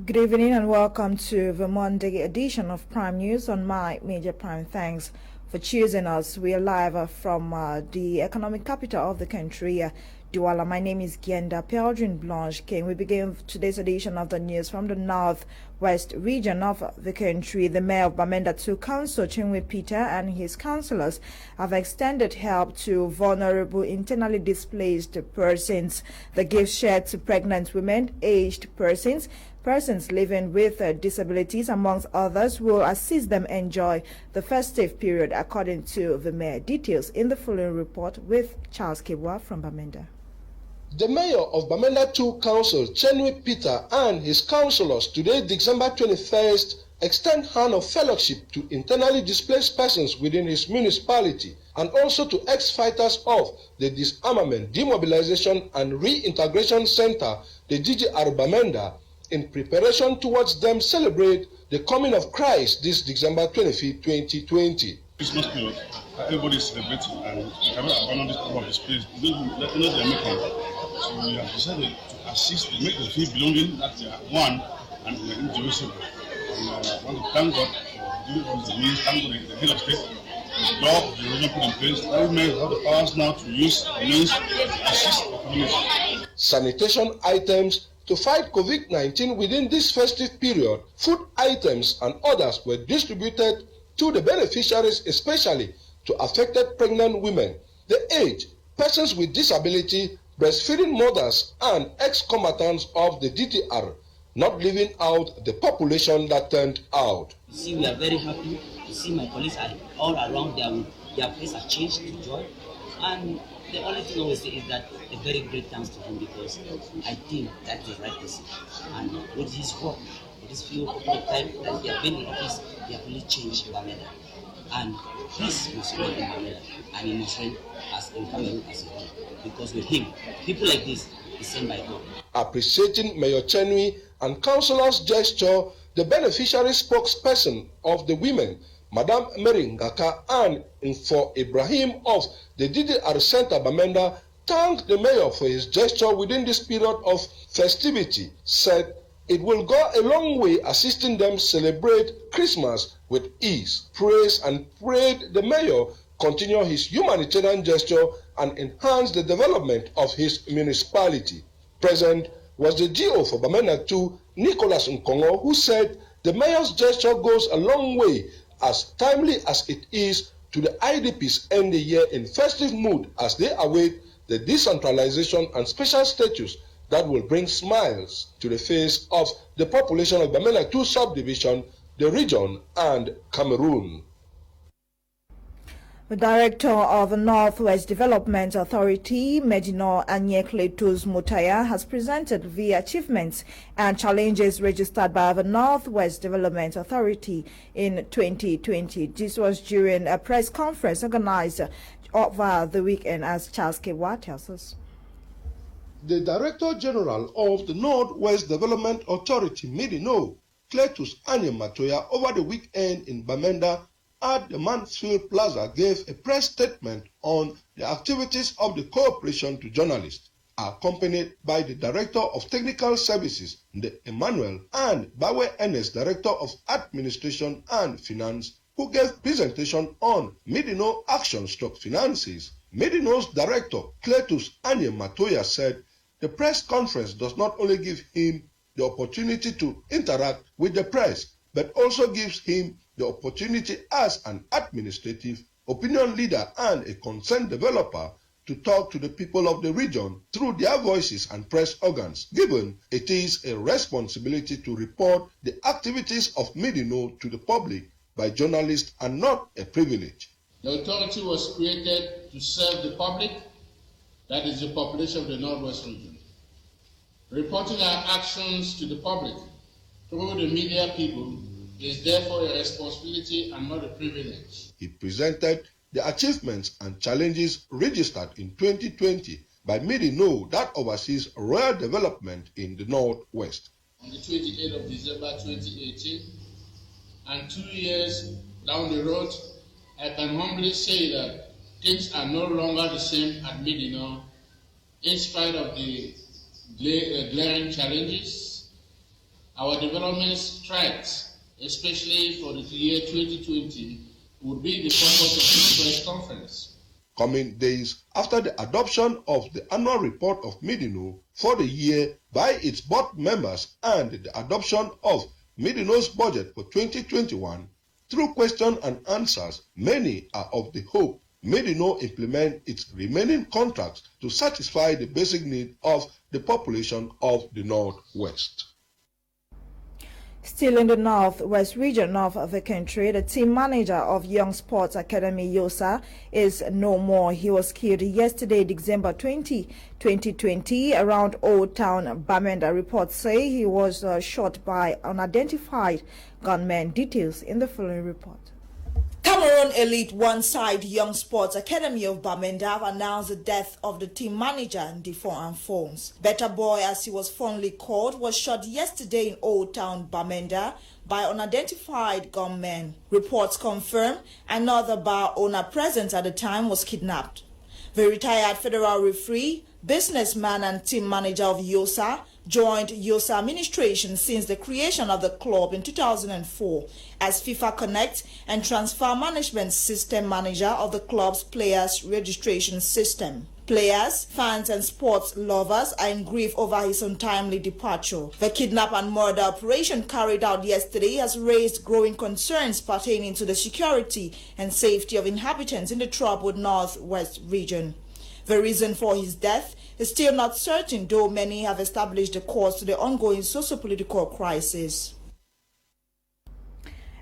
Good evening and welcome to the Monday edition of Prime News on My Major Prime. Thanks for choosing us. We are live from the economic capital of the country, Douala. My name is Gienda Peldrin Blanche King. We begin today's edition of the news from the northwest region of the country. The mayor of Bamenda 2 Council, Chinwe Peter, and his councillors have extended help to vulnerable internally displaced persons. The gift shared to pregnant women, aged persons living with disabilities, amongst others, will assist them enjoy the festive period, according to the mayor. Details in the following report with Charles Kibwa from Bamenda. The mayor of Bamenda 2 Council, Chinwe Peter, and his councillors today, December 21st, extend hand of fellowship to internally displaced persons within his municipality and also to ex-fighters of the Disarmament, Demobilization and Reintegration Center, the DGR Bamenda, in preparation towards them celebrate the coming of Crise this December 25th, 2020. Christmas period, everybody is celebrating, and we cannot abandon this problem of this place. They are making. So we have decided to assist, to make them feel belonging, that they are one and they are indivisible. And I want to thank God for doing all the means, thank God the head of state, the law of the region put in place. Every man have the powers now to use the means to assist the community. Sanitation items to fight COVID-19 within this festive period, food items and others were distributed to the beneficiaries, especially to affected pregnant women, the aged, persons with disability, breastfeeding mothers, and ex-combatants of the DDR, not leaving out the population that turned out. You see, we are very happy. You see, my colleagues are all around. Their place has changed to joy. And the only thing I will say is that a very great thanks to him, because I think that's the right person. And with his work, with this few time that he has been in office, he has really changed Bamenda. And peace must reign in Bamenda, and he must reign as in Cameroon as a whole. Because with him, people like this is sent by God. Appreciating Mayor Chinwe and councillors' gesture, the beneficiary spokesperson of the women, Madame Meringaka, and Info Ibrahim of the DDR Center Bamenda, thanked the mayor for his gesture within this period of festivity, said it will go a long way assisting them celebrate Christmas with ease, praise and prayed the mayor continue his humanitarian gesture and enhance the development of his municipality. Present was the GO for Bamenda 2, Nicholas Nkongo, who said the mayor's gesture goes a long way, as timely as it is, to the IDPs end the year in festive mood as they await the decentralization and special status that will bring smiles to the face of the population of Bamenda 2 subdivision, the region, and Cameroon. The director of the Northwest Development Authority, Medino Anyekletus Mutaya, has presented the achievements and challenges registered by the Northwest Development Authority in 2020. This was during a press conference organized over the weekend, as Charles Kibwa tells us. The Director General of the Northwest Development Authority, Medino Cletus Anyematoya, over the weekend in Bamenda at the Mansfield Plaza, gave a press statement on the activities of the cooperation to journalists, accompanied by the Director of Technical Services, Emmanuel, and Bawe Enes, Director of Administration and Finance, who gave presentation on Medino Action/Finances. Medino's Director, Cletus Anyematoya, said the press conference does not only give him the opportunity to interact with the press, but also gives him the opportunity as an administrative, opinion leader and a concerned developer to talk to the people of the region through their voices and press organs, given it is a responsibility to report the activities of Medino to the public by journalists and not a privilege. The authority was created to serve the public, that is the population of the Northwest region. Reporting our actions to the public through the media people is therefore a responsibility and not a privilege. He presented the achievements and challenges registered in 2020 by Medino that oversees rural development in the Northwest. On the 28th of December 2018, and 2 years down the road, I can humbly say that things are no longer the same at Medino, in spite of the glaring challenges our development strides, especially for the year 2020, would be the purpose of this press conference. Coming days after the adoption of the annual report of Midino for the year by its board members and the adoption of Midino's budget for 2021, through question and answers, many are of the hope Midino implement its remaining contracts to satisfy the basic need of the population of the Northwest. Still in the northwest region of the country, the team manager of Young Sports Academy Yosa is no more. He was killed yesterday, December 20, 2020, around Old Town, Bamenda. Reports say he was shot by unidentified gunmen. Details in the following report. Cameroon Elite One-Side Young Sports Academy of Bamenda have announced the death of the team manager, Ndifon Anfons. Better Boy, as he was fondly called, was shot yesterday in Old Town, Bamenda by unidentified gunmen. Reports confirm another bar owner present at the time was kidnapped. The retired federal referee, businessman and team manager of Yosa, joined Yosa administration since the creation of the club in 2004 as FIFA Connect and Transfer Management System manager of the club's players registration system. Players, fans and sports lovers are in grief over his untimely departure. The kidnap and murder operation carried out yesterday has raised growing concerns pertaining to the security and safety of inhabitants in the troubled northwest region. The reason for his death is still not certain, though many have established the cause to the ongoing socio-political crisis.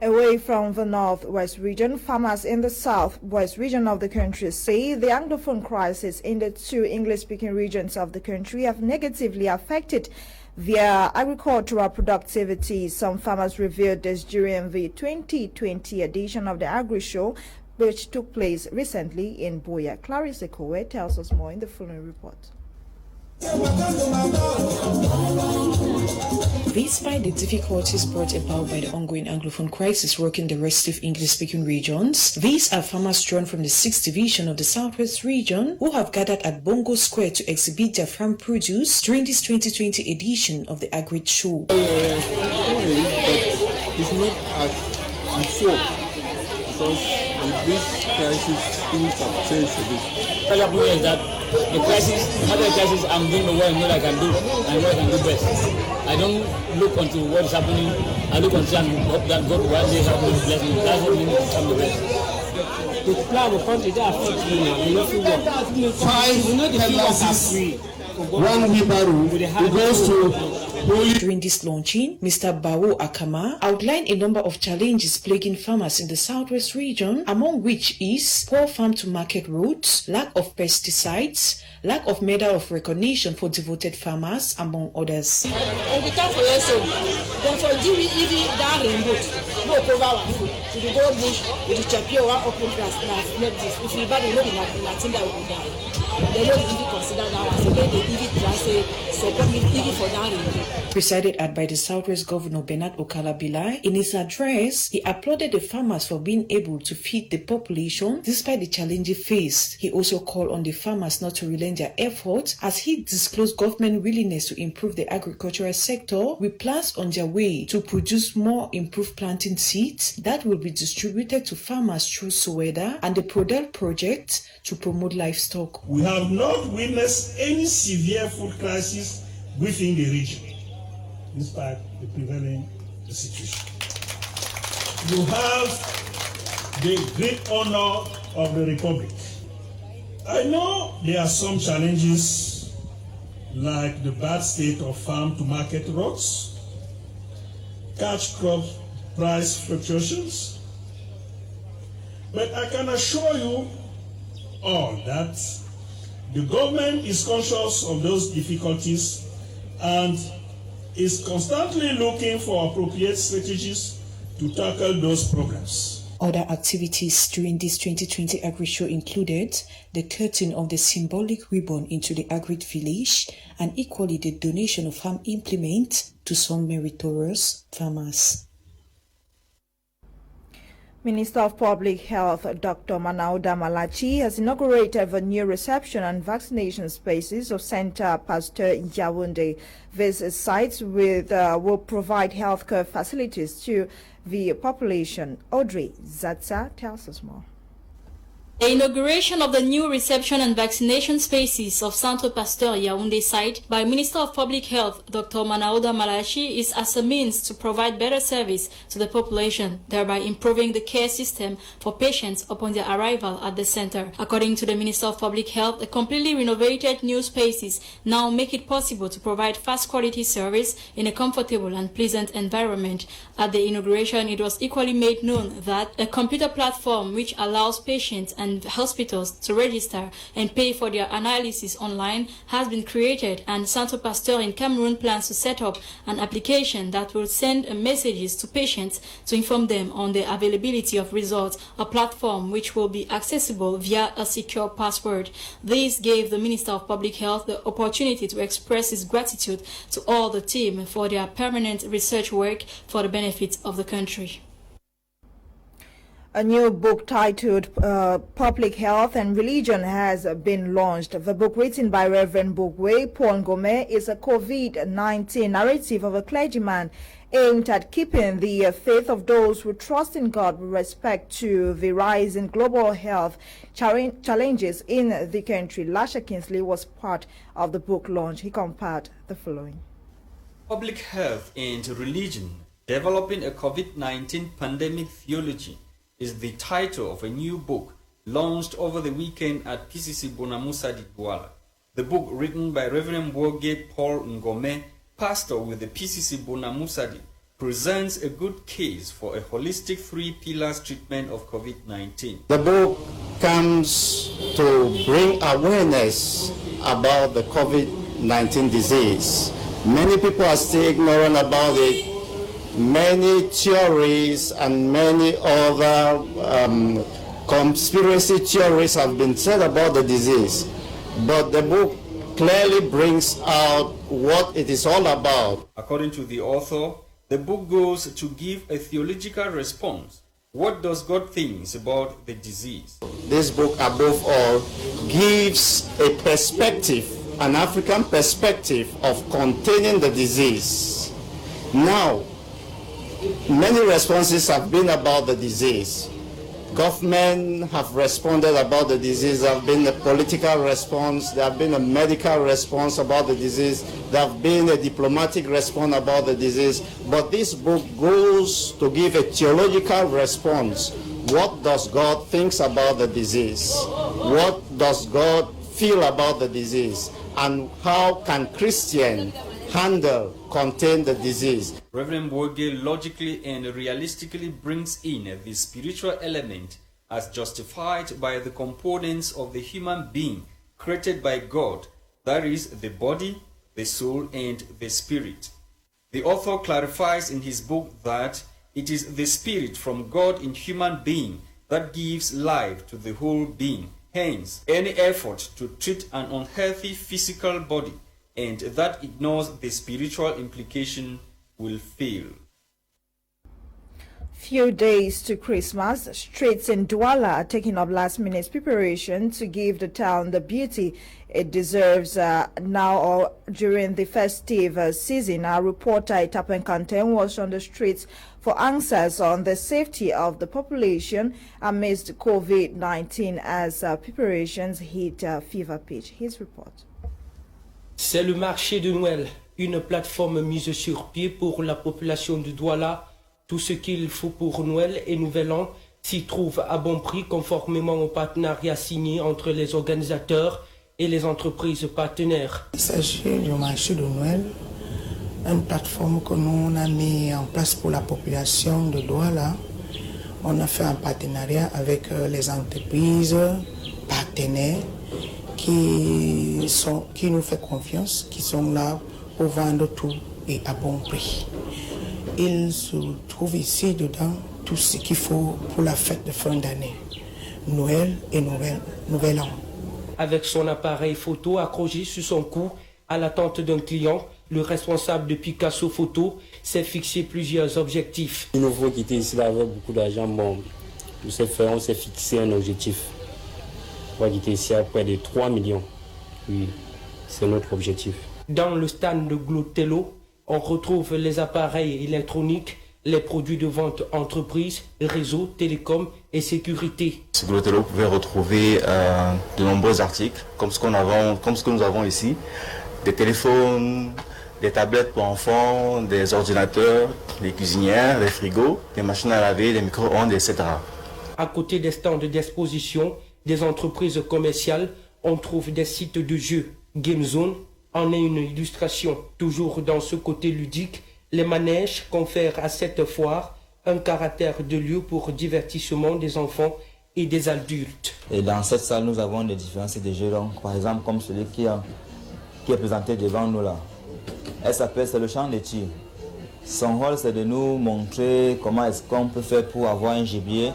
Away from the northwest region, farmers in the southwest region of the country say the Anglophone crisis in the two English-speaking regions of the country have negatively affected their agricultural productivity. Some farmers revealed this during the 2020 edition of the Agri Show, which took place recently in Boya. Clarisse Kowe tells us more in the following report. Despite the difficulties brought about by the ongoing Anglophone crisis rocking the restive English-speaking regions, these are farmers drawn from the 6th Division of the Southwest region who have gathered at Bongo Square to exhibit their farm produce during this 2020 edition of the Agri Show. It's not as before because with this crisis things have changed a bit. The problem is that the crisis, other crisis, I'm doing the work I know I can do and what I can do best. I don't look onto what is happening. I look onto and hope that God one day help me bless me. That's what means I'm the best. The plan of country that affects me now, we not work. 5 classes, 1 wheelbarrow, it goes to. During this launching, Mr. Bawo Akama outlined a number of challenges plaguing farmers in the southwest region, among which is poor farm-to-market routes, lack of pesticides, lack of medal of recognition for devoted farmers, among others. Presided at by the Southwest Governor Bernard Okalabilai, in his address, he applauded the farmers for being able to feed the population despite the challenges faced. He also called on the farmers not to relent their efforts as he disclosed government willingness to improve the agricultural sector with plans on their way to produce more improved planting seeds that will be distributed to farmers through Suweda and the Prodel project to promote livestock. We have not witnessed any severe food crisis within the region, despite the prevailing situation. You have the great honor of the Republic. I know there are some challenges like the bad state of farm-to-market routes, cash crop price fluctuations, but I can assure you all that the government is conscious of those difficulties and is constantly looking for appropriate strategies to tackle those problems. Other activities during this 2020 Agri Show included the cutting of the symbolic ribbon into the Agri village and equally the donation of farm implements to some meritorious farmers. Minister of Public Health, Dr. Manauda Malachi, has inaugurated the new reception and vaccination spaces of Centre Pasteur Yaoundé. These sites will provide healthcare facilities to the population. Audrey Zatsa tells us more. The inauguration of the new reception and vaccination spaces of Centre Pasteur Yaoundé site by Minister of Public Health, Dr. Manauda Malachi, is as a means to provide better service to the population, thereby improving the care system for patients upon their arrival at the center. According to the Minister of Public Health, the completely renovated new spaces now make it possible to provide fast quality service in a comfortable and pleasant environment. At the inauguration, it was equally made known that a computer platform which allows patients and hospitals to register and pay for their analysis online has been created, and Centre Pasteur in Cameroon plans to set up an application that will send messages to patients to inform them on the availability of results, a platform which will be accessible via a secure password. This gave the Minister of Public Health the opportunity to express his gratitude to all the team for their permanent research work for the benefit of the country. A new book titled Public Health and Religion has been launched. The book, written by Reverend Bogwe Paul Kmer, is a COVID-19 narrative of a clergyman aimed at keeping the faith of those who trust in God with respect to the rise in global health challenges in the country. Lasha Kingsley was part of the book launch. He compared the following. Public Health and Religion, Developing a COVID-19 Pandemic Theology, is the title of a new book launched over the weekend at PCC Bonamusadi Douala. The book, written by Reverend Bogwe Paul Kmer, pastor with the PCC Bonamusadi, presents a good case for a holistic three-pillars treatment of COVID-19. The book comes to bring awareness about the COVID-19 disease. Many people are still ignorant about it. Many theories and many other conspiracy theories have been said about the disease, but the book clearly brings out what it is all about. According to the author, the book goes to give a theological response. What does God think about the disease? This book, above all, gives a perspective, an African perspective of containing the disease. Now, many responses have been about the disease. Government have responded about the disease. There have been a political response. There have been a medical response about the disease. There have been a diplomatic response about the disease. But this book goes to give a theological response. What does God think about the disease? What does God feel about the disease? And how can Christians contain the disease? Reverend Bogwe logically and realistically brings in the spiritual element as justified by the components of the human being created by God, that is, the body, the soul, and the spirit. The author clarifies in his book that it is the spirit from God in human being that gives life to the whole being. Hence, any effort to treat an unhealthy physical body and that ignores the spiritual implication will fail. Few days to Christmas, streets in Douala are taking up last-minute preparation to give the town the beauty it deserves now or during the festive season. Our reporter Itapen Kanten was on the streets for answers on the safety of the population amidst COVID-19 as preparations hit fever pitch. His report. C'est le marché de Noël, une plateforme mise sur pied pour la population de Douala. Tout ce qu'il faut pour Noël et Nouvel An s'y trouve à bon prix conformément au partenariat signé entre les organisateurs et les entreprises partenaires. Il s'agit du marché de Noël, une plateforme que nous avons mis en place pour la population de Douala. On a fait un partenariat avec les entreprises partenaires qui nous font confiance, qui sont là pour vendre tout et à bon prix. Il se trouve ici dedans tout ce qu'il faut pour la fête de fin d'année, Noël et Nouvel An. Avec son appareil photo accroché sur son cou à l'attente d'un client, le responsable de Picasso Photo s'est fixé plusieurs objectifs. Il nous faut quitter ici avec beaucoup d'argent. Bon, Pour ce faire, on s'est fixé un objectif. On va quitter ici à près de 3 millions. Oui, c'est notre objectif. Dans le stand de Glotello, on retrouve les appareils électroniques, les produits de vente entreprises, réseaux, télécoms et sécurité. Sur Glotello, vous pouvez retrouver de nombreux articles, comme ce que nous avons ici, des téléphones, des tablettes pour enfants, des ordinateurs, des cuisinières, des frigos, des machines à laver, des micro-ondes, etc. À côté des stands d'exposition, des entreprises commerciales, on trouve des sites de jeux. Game Zone en est une illustration. Toujours dans ce côté ludique, les manèges confèrent à cette foire un caractère de lieu pour divertissement des enfants et des adultes. Et dans cette salle, nous avons des différents sites de jeux, donc, par exemple comme celui qui est présenté devant nous là. Elle s'appelle, c'est le champ de tir. Son rôle, c'est de nous montrer comment est-ce qu'on peut faire pour avoir un gibier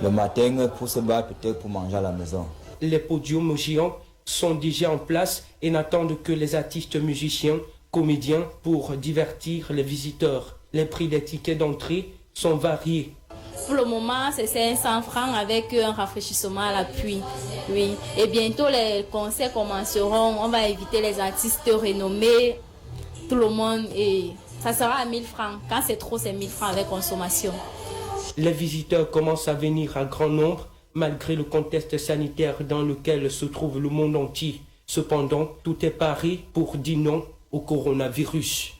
le matin pour se battre, peut-être pour manger à la maison. Les podiums géants sont déjà en place et n'attendent que les artistes musiciens, comédiens pour divertir les visiteurs. Les prix des tickets d'entrée sont variés. Pour le moment, c'est 500 francs avec un rafraîchissement à l'appui. Oui. Et bientôt, les concerts commenceront. On va inviter les artistes renommés, tout le monde, et ça sera à 1000 francs. Quand c'est trop, c'est 1000 francs avec consommation. Les visiteurs commencent à venir à grand nombre, malgré le contexte sanitaire dans lequel se trouve le monde entier. Cependant, tout est paré pour dire non au coronavirus.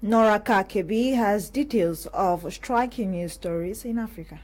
Nora Kakebi has details of striking news stories in Africa.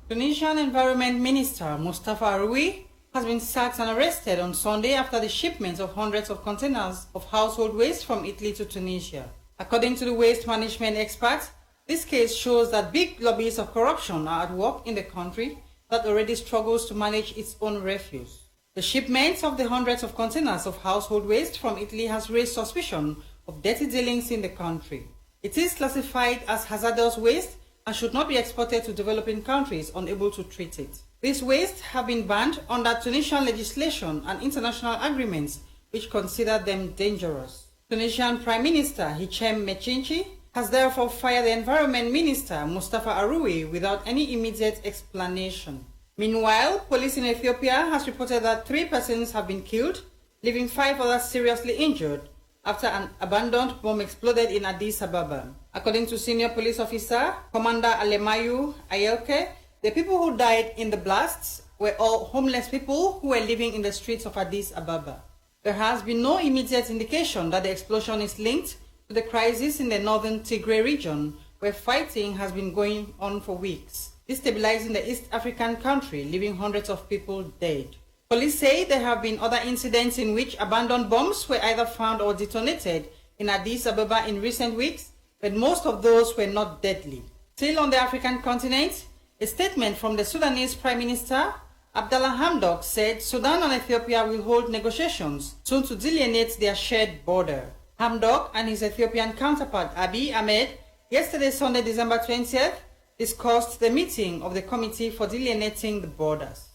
Tunisian Environment Minister Mustafa Aroui has been sacked and arrested on Sunday after the shipment of hundreds of containers of household waste from Italy to Tunisia. According to the waste management experts, this case shows that big lobbies of corruption are at work in the country that already struggles to manage its own refuse. The shipment of the hundreds of containers of household waste from Italy has raised suspicion of dirty dealings in the country. It is classified as hazardous waste and should not be exported to developing countries unable to treat it. These wastes have been banned under Tunisian legislation and international agreements which consider them dangerous. Tunisian Prime Minister Hichem Mechinchi has therefore fired the Environment Minister Mustafa Aroui without any immediate explanation. Meanwhile, police in Ethiopia has reported that 3 persons have been killed, leaving 5 others seriously injured after an abandoned bomb exploded in Addis Ababa. According to senior police officer Commander Alemayu Ayelke, the people who died in the blasts were all homeless people who were living in the streets of Addis Ababa. There has been no immediate indication that the explosion is linked to the crisis in the northern Tigray region, where fighting has been going on for weeks, destabilizing the East African country, leaving hundreds of people dead. Police say there have been other incidents in which abandoned bombs were either found or detonated in Addis Ababa in recent weeks, but most of those were not deadly. Still on the African continent, a statement from the Sudanese Prime Minister Abdallah Hamdok said Sudan and Ethiopia will hold negotiations soon to delineate their shared border. Hamdok and his Ethiopian counterpart Abiy Ahmed yesterday, Sunday, December 20th, discussed the meeting of the Committee for Delineating the Borders.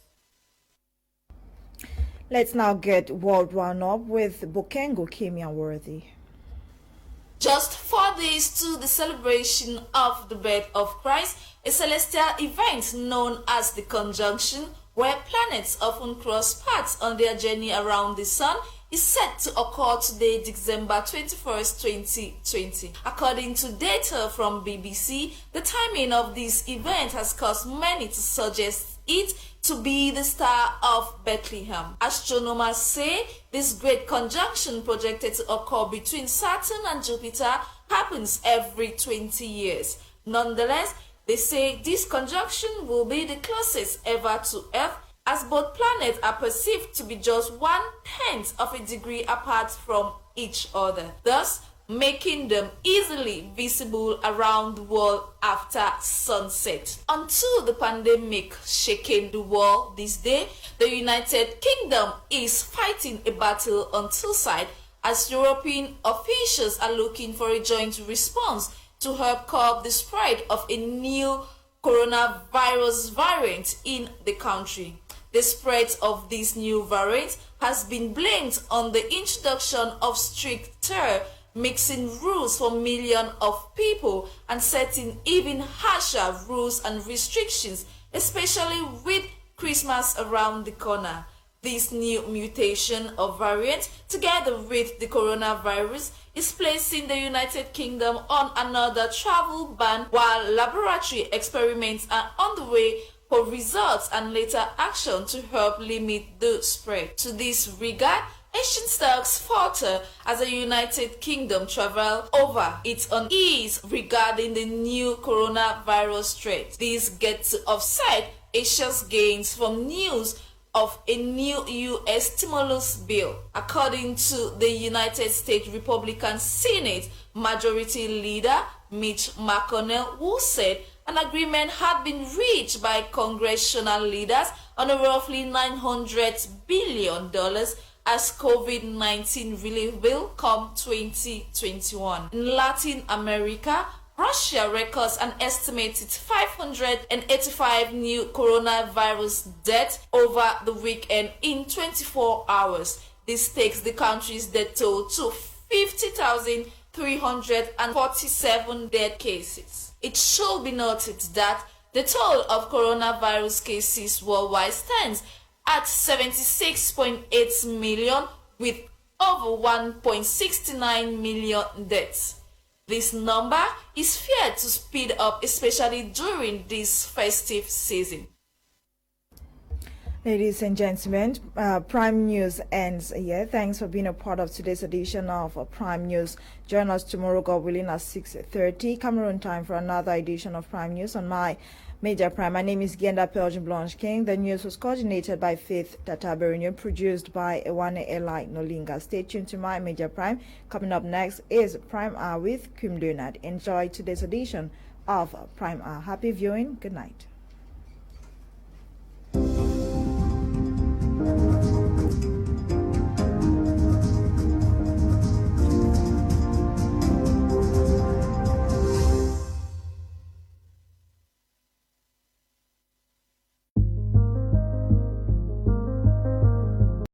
Let's now get world roundup with Bokengo Kimiaworthy. Just 4 days to the celebration of the birth of Christ, a celestial event known as the conjunction, where planets often cross paths on their journey around the sun, is set to occur today, December 21st, 2020. According to data from BBC, the timing of this event has caused many to suggest it to be the star of Bethlehem. Astronomers say this great conjunction projected to occur between Saturn and Jupiter happens every 20 years. Nonetheless, they say this conjunction will be the closest ever to Earth, as both planets are perceived to be just 1/10 of a degree apart from each other, thus making them easily visible around the world after sunset. Until the pandemic shaking the world this day, the United Kingdom is fighting a battle on two sides, as European officials are looking for a joint response to help curb the spread of a new coronavirus variant in the country. The spread of this new variant has been blamed on the introduction of stricter mixing rules for millions of people and setting even harsher rules and restrictions, especially with Christmas around the corner. This new mutation of variant, together with the coronavirus, is placing the United Kingdom on another travel ban, while laboratory experiments are on the way for results and later action to help limit the spread. To this regard, Asian stocks falter as the United Kingdom travel over its unease regarding the new coronavirus threat. This gets to offset Asia's gains from news of a new U.S. stimulus bill. According to the United States Republican Senate Majority Leader Mitch McConnell, who said an agreement had been reached by congressional leaders on a roughly $900 billion as COVID-19 relief bill come 2021. In Latin America, Russia records an estimated 585 new coronavirus deaths over the weekend in 24 hours. This takes the country's death toll to 50,347 dead cases. It should be noted that the toll of coronavirus cases worldwide stands at 76.8 million, with over 1.69 million deaths. This number is feared to speed up, especially during this festive season. Ladies and gentlemen, Prime News ends here. Thanks for being a part of today's edition of Prime News. Join us tomorrow, God willing, at 6:30 Cameroon time for another edition of Prime News on my Major Prime. My name is Genda Pelgin Blanche King. The news was coordinated by Faith Tataberino, produced by Ewane Eli Nolinga. Stay tuned to my Major Prime. Coming up next is Prime Hour with Kim Leonard. Enjoy today's edition of Prime Hour. Happy viewing. Good night.